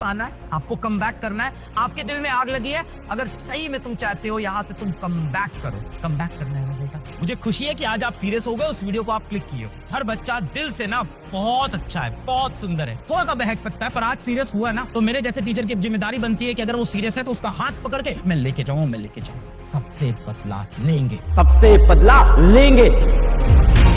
आना है, आपको कम बैक करना है। आपके दिल में आग लगी है, अगर सही में तुम चाहते हो यहाँ से तुम कम बैक करो, कम बैक करना है ना बेटा। मुझे खुशी है कि आज आप सीरियस हो गए, उस वीडियो को आप क्लिक किए हो। हर बच्चा दिल से ना बहुत अच्छा है, बहुत सुंदर है, थोड़ा सा बहक सकता है, पर आज सीरियस हुआ ना तो मेरे जैसे टीचर की जिम्मेदारी बनती है कि अगर वो सीरियस है तो उसका हाथ पकड़ के मैं लेके जाऊं, सबसे पतला लेंगे, सबसे पतला लेंगे।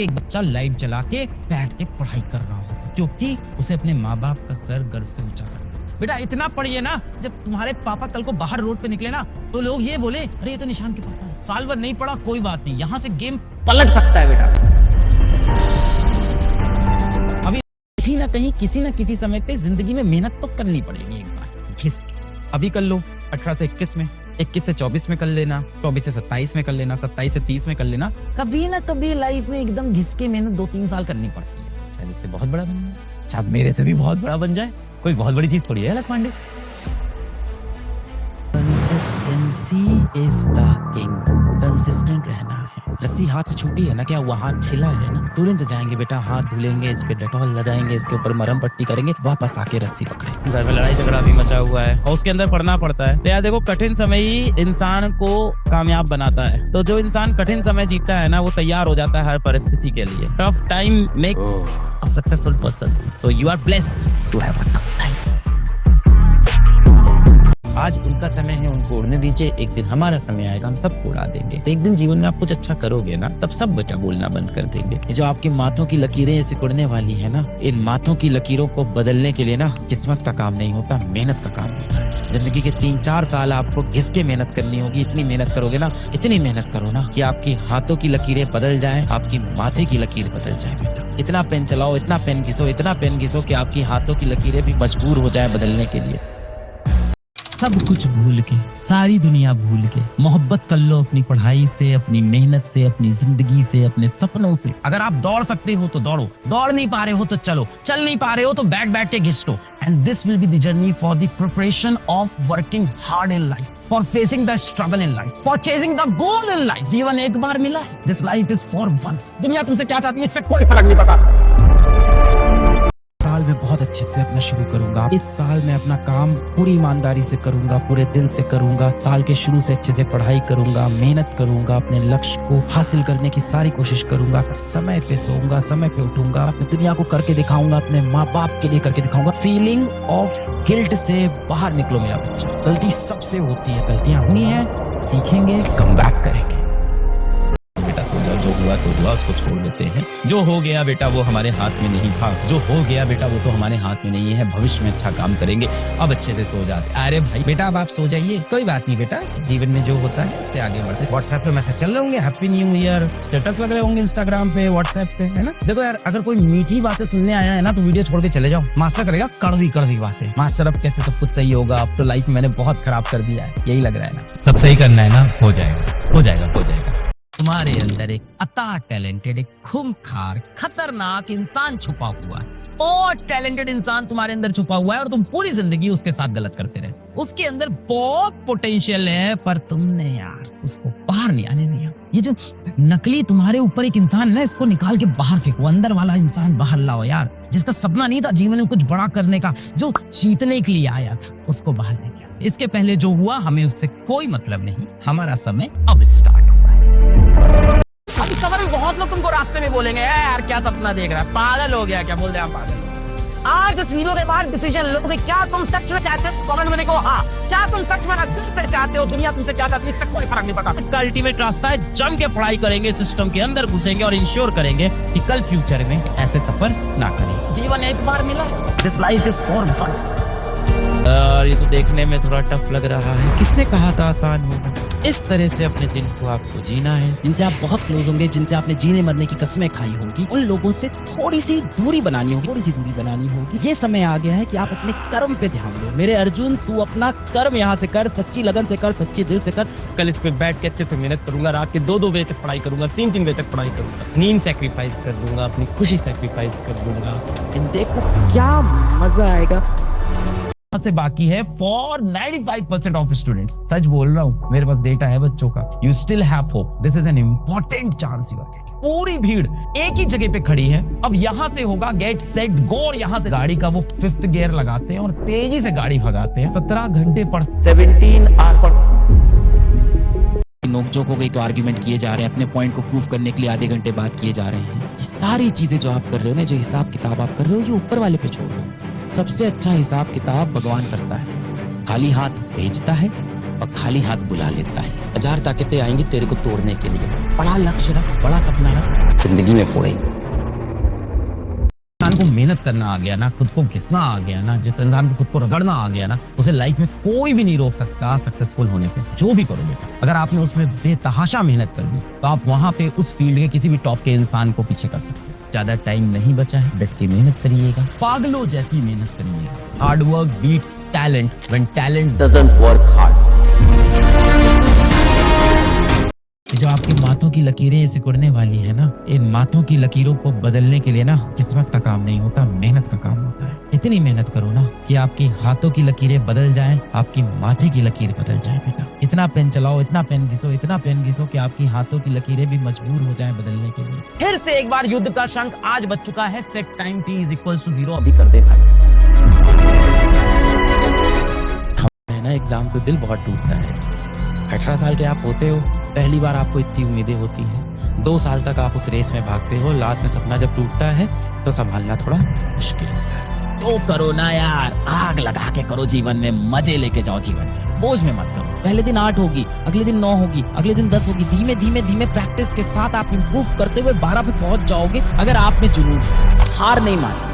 एक बच्चा लाइट जला के बैठ के पढ़ाई कर रहा हो क्योंकि उसे अपने माँ बाप का सर गर्व से ऊंचा करना। बेटा इतना पढ़िए ना, जब तुम्हारे पापा कल को बाहर रोड पे निकले ना तो लोग ये बोले, अरे ये तो निशान के पापा है। साल भर नहीं पढ़ा कोई बात नहीं, यहाँ से गेम पलट सकता है बेटा। अभी कहीं ना कहीं किसी न किसी समय पे जिंदगी में मेहनत तो करनी पड़ेगी एक बार घिस के। अभी कर लो 18 से 21 में, 21 से 24 में कर लेना, 24 से 27 में कर लेना, 27 से 30 में कर लेना। कभी ना कभी लाइफ में एकदम घिस के मेहनत 2-3 साल करनी पड़ती है, शायद इससे बहुत बड़ा बन जाए, शायद मेरे से भी बहुत बड़ा बन जाए। कोई बहुत बड़ी चीज थोड़ी है अलग Pandey. Consistency is the king. Consistent रहना है। रस्सी हाथ से छूटी है ना, क्या वो हाथ छिला है ना, तुरंत जाएंगे बेटा, हाथ धुलेंगे, इस पे डेटॉल लगाएंगे, इसके ऊपर मरहम पट्टी करेंगे, वापस आके रस्सी पकड़े। घर में लड़ाई झगड़ा भी मचा हुआ है और उसके अंदर पढ़ना पड़ता है। तो यार देखो, कठिन समय ही इंसान को कामयाब बनाता है। तो जो इंसान कठिन समय जीता है ना, वो तैयार हो जाता है हर परिस्थिति के लिए। Tough time makes a successful person, so you are blessed to have a tough time. आज उनका समय है, उनको उड़ने दीजिए, एक दिन हमारा समय आएगा, हम सबको उड़ा देंगे। एक दिन जीवन में आप कुछ अच्छा करोगे ना, तब सब बेटा बोलना बंद कर देंगे। ये जो आपकी माथों की लकीरें ऐसी उड़ने वाली है ना, इन माथों की लकीरों को बदलने के लिए ना किस्मत का काम नहीं होता, मेहनत का काम होता है। जिंदगी के 3-4 साल आपको घिस के मेहनत करनी होगी। इतनी मेहनत करोगे ना, इतनी मेहनत करो ना कि आपकी हाथों की लकीरें बदल जाएं, आपकी माथे की लकीर बदल जाए बेटा। इतना पेन चलाओ, इतना पेन घिसो, इतना पेन घिसो कि आपकी हाथों की लकीरें भी मजबूर हो जाए बदलने के लिए। सब कुछ भूल के, सारी दुनिया भूल के मोहब्बत कर लो अपनी पढ़ाई से, अपनी मेहनत से, अपनी जिंदगी से, अपने सपनों से। अगर आप दौड़ सकते हो तो दौड़ो, दौड़ नहीं पा रहे हो तो चलो, चल नहीं पा रहे हो तो बैठ बैठ के घिस लो। And this will be the journey for the preparation of working hard in life, for facing the struggle in life, for chasing the goal in life. जीवन एक बार मिला है, this life is for once. दुनिया तुमसे क्या चाहती है इससे कोई फर्क नहीं पड़ता। साल में बहुत अच्छे से अपना शुरू करूंगा। इस साल मैं अपना काम पूरी ईमानदारी से करूंगा, पूरे दिल से करूंगा। साल के शुरू से अच्छे से पढ़ाई करूंगा, मेहनत करूंगा, अपने लक्ष्य को हासिल करने की सारी कोशिश करूंगा। समय पे सोऊंगा, समय पे उठूंगा, अपनी दुनिया को करके दिखाऊंगा, अपने माँ बाप के लिए करके दिखाऊंगा। फीलिंग ऑफ गिल्ट से बाहर निकलो मेरा बच्चा। गलती सबसे होती है, गलतियां हुई हैं, सीखेंगे, कम बैक करेंगे। बेटा सो जाओ, जो हुआ सो हुआ, उसको छोड़ देते हैं। जो हो गया बेटा वो हमारे हाथ में नहीं था, जो हो गया बेटा वो तो हमारे हाथ में नहीं है। भविष्य में अच्छा काम करेंगे, अब अच्छे से सो जाते। अरे भाई बेटा अब आप सो जाइए, कोई बात नहीं बेटा, जीवन में जो होता है उससे आगे बढ़ते। व्हाट्सएप पे मैसेज चल रहे होंगे, हैप्पी न्यू ईयर, स्टेटस लग रहे होंगे इंस्टाग्राम पे, व्हाट्सएप पे, है ना। देखो यार, अगर कोई मीठी बातें सुनने आया है ना तो वीडियो छोड़ के चले जाओ। मास्टर करेगा कड़वी कड़वी बातें। मास्टर अब कैसे सब कुछ सही होगा, अब तो लाइफ मैंने बहुत खराब कर दिया है, यही लग रहा है ना। सब सही करना है ना, हो जाएगा, हो जाएगा, हो जाएगा। तुम्हारे अंदर एक अता टैलेंटेड, एक खूंखार, खतरनाक इंसान छुपा हुआ है। बहुत टैलेंटेड इंसान तुम्हारे अंदर छुपा हुआ है और तुम पूरी जिंदगी उसके साथ गलत करते रहे। उसके अंदर बहुत पोटेंशियल है, पर तुमने यार उसको बाहर नहीं आने दिया। ये जो नकली तुम्हारे ऊपर एक इंसान है ना, इसको निकाल के बाहर फेंको। अंदर वाला इंसान बाहर लाओ यार, जिसका सपना नहीं था जीवन में कुछ बड़ा करने का, जो जीतने के लिए आया था, उसको बाहर लेके आओ। इसके पहले जो हुआ हमें उससे कोई मतलब नहीं, हमारा समय अब स्टार्ट हुआ है। अब समय में बहुत लोग तुमको रास्ते में बोलेंगे, यार क्या सपना देख रहा है, पागल हो गया क्या। बोल रहे हैं आप पागल। आज इस वीडियो के बाद डिसीजन लो कि क्या तुम सच में चाहते हो, कमेंट में लिखो हाँ। क्या तुम सच में चाहते हो, दुनिया तुमसे क्या चाहती है, इससे कोई फर्क नहीं पड़ता। इसका अल्टीमेट रास्ता है, जम के पढ़ाई करेंगे, सिस्टम के अंदर घुसेंगे और इंश्योर करेंगे कि कल फ्यूचर में ऐसे सफर ना करें। जीवन एक बार मिला, this life is for once. ये तो देखने में थोड़ा टफ लग रहा है, किसने कहा था आसान होगा। इस तरह से अपने दिन को आपको जीना है। जिनसे आप बहुत क्लोज होंगे, जिनसे आपने जीने मरने की कस्में खाई होंगी, उन लोगों से थोड़ी सी दूरी बनानी होगी, थोड़ी सी दूरी बनानी होगी। ये समय आ गया है कि आप अपने कर्म पे ध्यान दो। मेरे अर्जुन, तू अपना कर्म यहाँ से कर, सच्ची लगन से कर, सच्चे दिल से कर। कल इस पे बैठ के अच्छे से मेहनत करूंगा, रात के 2-2 बजे तक पढ़ाई करूंगा, 3-3 बजे तक पढ़ाई करूंगा, नींद सेक्रीफाइस कर दूंगा, अपनी खुशी सेक्रीफाइस कर दूंगा। देखो क्या मजा आएगा। से बाकी है फॉर 95% ऑफ स्टूडेंट्स। सच बोल रहा हूँ, मेरे पास डेटा है बच्चों का। You still have hope, this is an important chance you are getting. पूरी भीड़ एक ही जगह पे खड़ी है। अब यहाँ से होगा गेट सेट गो, और यहाँ से गाड़ी का वो 5th गियर लगाते हैं और तेजी से गाड़ी भगाते हैं। 17 घंटे पर 17 आवर पर नोकझोंक हो गई तो आर्ग्यूमेंट किए जा रहे हैं, अपने पॉइंट को प्रूव करने के लिए आधे घंटे बात किए जा रहे हैं। ये सारी चीजें जो आप कर रहे हो ना, जो हिसाब किताब आप कर रहे हो, ये ऊपर वाले पे छोड़ दो। सबसे अच्छा हिसाब किताब भगवान करता है। खाली हाथ भेजता है और खाली हाथ बुला लेता है। 1000 ताकतें आएंगी तेरे को तोड़ने के लिए। बड़ा लक्ष्य रख, बड़ा सपना रख, जिंदगी में फोड़े। इंसान को मेहनत करना आ गया ना, खुद को घिसना आ गया ना, जिस इंसान को खुद को रगड़ना आ गया ना, उसे लाइफ में कोई भी नहीं रोक सकता सक्सेसफुल होने से। जो भी करो बेटा, अगर आपने उसमें बेतहाशा मेहनत कर दी तो आप वहां पे उस फील्ड के किसी भी टॉप के इंसान को पीछे कर सकते हो। ज्यादा टाइम नहीं बचा है, डट के मेहनत करिएगा, पागलों जैसी मेहनत करिएगा। Hard work beats talent when talent doesn't work hard. जो आपकी माथों की लकीरें सिकुड़ने वाली है ना, इन माथों की लकीरों को बदलने के लिए ना किस्मत का काम नहीं होता, मेहनत का काम होता है। इतनी मेहनत करो ना कि आपकी हाथों की लकीरें बदल जाएं, आपकी माथे की लकीर बदल जाए बेटा। इतना पेन चलाओ, इतना पेन घिसो, इतना पेन घिसो कि आपकी हाथों की लकीरें भी मजबूर हो जाएं बदलने के लिए। फिर से एक बार युद्ध का शंख आज बज चुका है। सेट टाइम T = 0 अभी कर दे भाई। ना एग्जाम तो दिल बहुत टूटता है। 18 साल के आप होते हो, पहली बार आपको इतनी उम्मीदें होती हैं। 2 साल तक आप उस रेस में भागते हो, लास्ट में सपना जब टूटता है तो संभालना थोड़ा मुश्किल होता है। तो करो ना यार, आग लगा के करो जीवन में, मजे लेके जाओ जीवन के, बोझ में मत करो। पहले दिन 8 होगी, अगले दिन 9 होगी, अगले दिन 10 होगी। धीमे धीमे धीमे प्रैक्टिस के साथ आप इंप्रूव करते हुए 12 पे पहुंच जाओगे। अगर आप में जुनून है, हार नहीं मानते।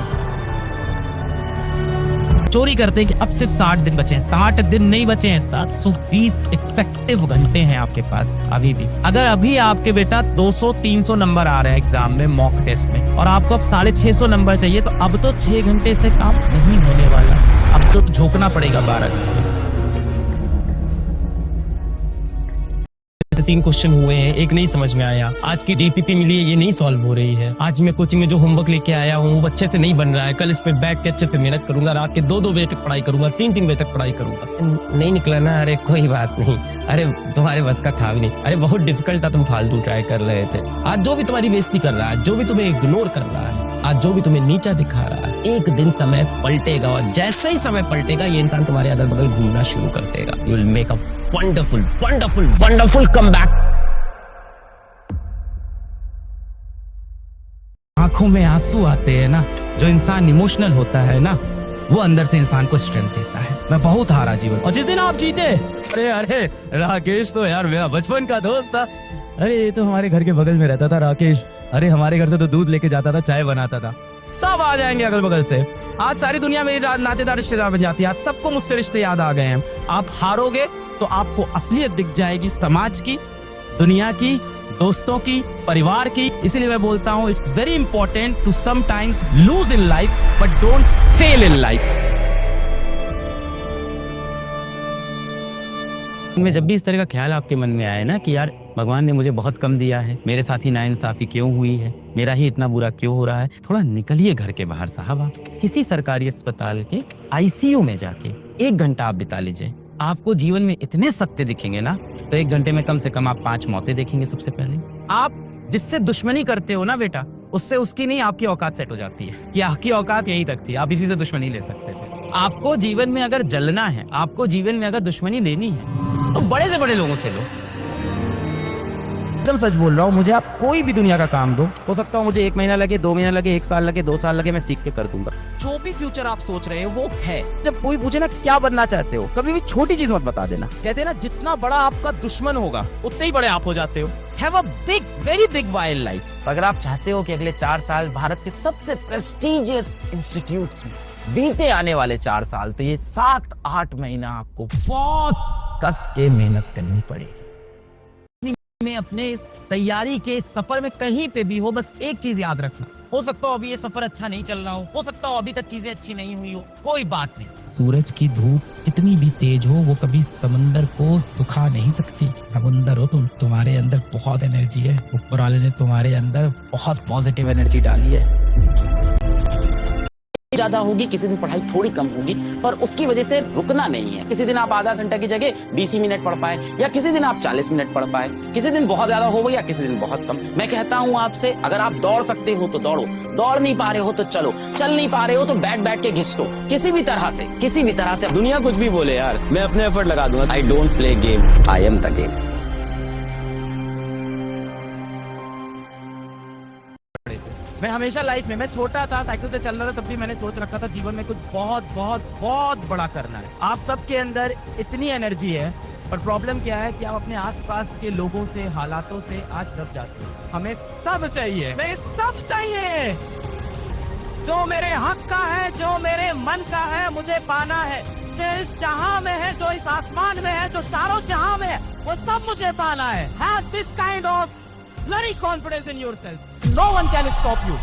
चोरी करते हैं कि अब सिर्फ 60 दिन बचे हैं। 60 दिन नहीं बचे हैं, 720 इफेक्टिव घंटे हैं आपके पास अभी भी। अगर अभी आपके बेटा 200-300 नंबर आ रहे हैं एग्जाम में, मॉक टेस्ट में, और आपको अब 650 नंबर चाहिए, तो अब तो 6 घंटे से काम नहीं होने वाला। अब तो झोंकना पड़ेगा 12 घंटे। 3 क्वेश्चन हुए हैं, एक नहीं समझ में आया। आज की डीपीपी मिली है, ये नहीं सॉल्व हो रही है। आज मैं कोचिंग में जो होमवर्क लेके आया हूँ वो अच्छे से नहीं बन रहा है। कल इस पे बैठ के अच्छे से मेहनत करूंगा, रात के 2-2 बजे तक पढ़ाई करूंगा, 3-3 बजे तक पढ़ाई करूंगा। नहीं निकला ना, अरे कोई बात नहीं, अरे तुम्हारे बस का था भी नहीं। अरे बहुत डिफिकल्ट था, तुम फालतू ट्राई कर रहे थे। आज जो भी तुम्हारी बेइज्जती कर रहा है, जो भी तुम्हें इग्नोर कर रहा है, आज जो भी तुम्हें नीचा दिखा रहा है, एक दिन समय पलटेगा, और जैसे ही समय पलटेगा ये इंसान तुम्हारे अगल बगल घूमना शुरू कर देगा। You will make a wonderful wonderful wonderful comeback. आंखों में आंसू आते हैं ना, जो इंसान इमोशनल होता है ना, वो अंदर से इंसान को स्ट्रेंथ देता है। मैं बहुत हारा जीवन, और जिस दिन आप जीते, अरे अरे राकेश तो यार मेरा बचपन का दोस्त था। अरे ये तो हमारे घर के बगल में रहता था राकेश। अरे हमारे घर से तो दूध लेके जाता था, चाय बनाता था। सब आ जाएंगे अगल बगल से। आज सारी दुनिया मेरी नातेदार रिश्तेदार बन जाती है। आज सबको मुझसे रिश्ते याद आ गए हैं। आप हारोगे तो आपको असलियत दिख जाएगी, समाज की, दुनिया की, दोस्तों की, परिवार की। इसलिए मैं बोलता हूँ, it's very important to sometimes lose in life but don't fail in life. में जब भी इस तरह का ख्याल आपके मन में आए ना कि यार भगवान ने मुझे बहुत कम दिया है, मेरे साथ ही नाइंसाफी क्यों हुई है, मेरा ही इतना बुरा क्यों हो रहा है, थोड़ा निकलिए घर के बाहर साहब। किसी सरकारी अस्पताल के आईसीयू में जाके 1 घंटा आप बिता लीजिए। आपको जीवन में इतने सत्य दिखेंगे ना, तो 1 घंटे में कम से कम आप 5 मौतें देखेंगे। सबसे पहले आप जिससे दुश्मनी करते हो ना बेटा, उससे उसकी नहीं आपकी औकात सेट हो जाती है कि आपकी औकात यही तक थी, आप इसी से दुश्मनी ले सकते थे। आपको जीवन में अगर जलना है, आपको जीवन में अगर दुश्मनी लेनी है, तो बड़े से बड़े लोगों से लो। एकदम सच बोल रहा हूँ, मुझे आप कोई भी दुनिया का काम दो, हो सकता है मुझे 1 महीना लगे, 2 महीना लगे, 1 साल लगे, 2 साल लगे, मैं सीख के कर दूंगा। जो भी फ्यूचर आप सोच रहे हो वो है। जब कोई पूछे ना क्या बनना चाहते हो, कभी भी छोटी चीज मत बता देना। कहते हैं ना, जितना बड़ा आपका दुश्मन होगा उतने ही बड़े आप हो जाते हो। Have a big, very big wild life. अगर आप चाहते हो कि अगले 4 साल भारत के सबसे प्रेस्टीजियस इंस्टीट्यूट्स में बीते आने वाले 4 साल, तो ये 7-8 महीना आपको बहुत कस के मेहनत करनी पड़ेगी। में अपने इस तैयारी के सफर में कहीं पे भी हो, बस एक चीज याद रखना, हो सकता हो अभी ये सफर अच्छा नहीं चल रहा हो सकता हो अभी तक चीजें अच्छी नहीं हुई हो, कोई बात नहीं। सूरज की धूप कितनी भी तेज हो, वो कभी समंदर को सुखा नहीं सकती। समंदर हो तुम, तुम्हारे अंदर बहुत एनर्जी है, ऊपर वाले ने तुम्हारे अंदर बहुत पॉजिटिव एनर्जी डाली है। ज्यादा होगी, किसी दिन पढ़ाई थोड़ी कम होगी, पर उसकी वजह से रुकना नहीं है। किसी दिन आप आधा घंटा की जगह 20 मिनट पढ़ पाए, या किसी दिन आप 40 मिनट पढ़ पाए, किसी दिन बहुत ज्यादा हो गया, किसी दिन बहुत कम। मैं कहता हूं आपसे, अगर आप दौड़ सकते हो तो दौड़ो, दौड़ नहीं पा रहे हो तो चलो, चल नहीं पा रहे हो तो बैठ बैठ के घिस लो, किसी भी तरह से। दुनिया कुछ भी बोले यार, मैं अपने एफर्ट लगा दूंगा। I don't play game, I am the game. मैं हमेशा लाइफ में, मैं छोटा था, साइकिल से चल रहा था, तब भी मैंने सोच रखा था जीवन में कुछ बहुत बहुत बहुत बड़ा करना है। आप सबके अंदर इतनी एनर्जी है, पर प्रॉब्लम क्या है कि आप अपने आसपास के लोगों से, हालातों से आज दब जाते हो। हमें सब चाहिए, हमें सब चाहिए। जो मेरे हक का है, जो मेरे मन का है, मुझे पाना है। जो इस जहां में है, जो इस आसमान में है, जो चारों जहां में है, वो सब मुझे पाना है। Have this kind of bloody confidence in yourself. No one can stop you.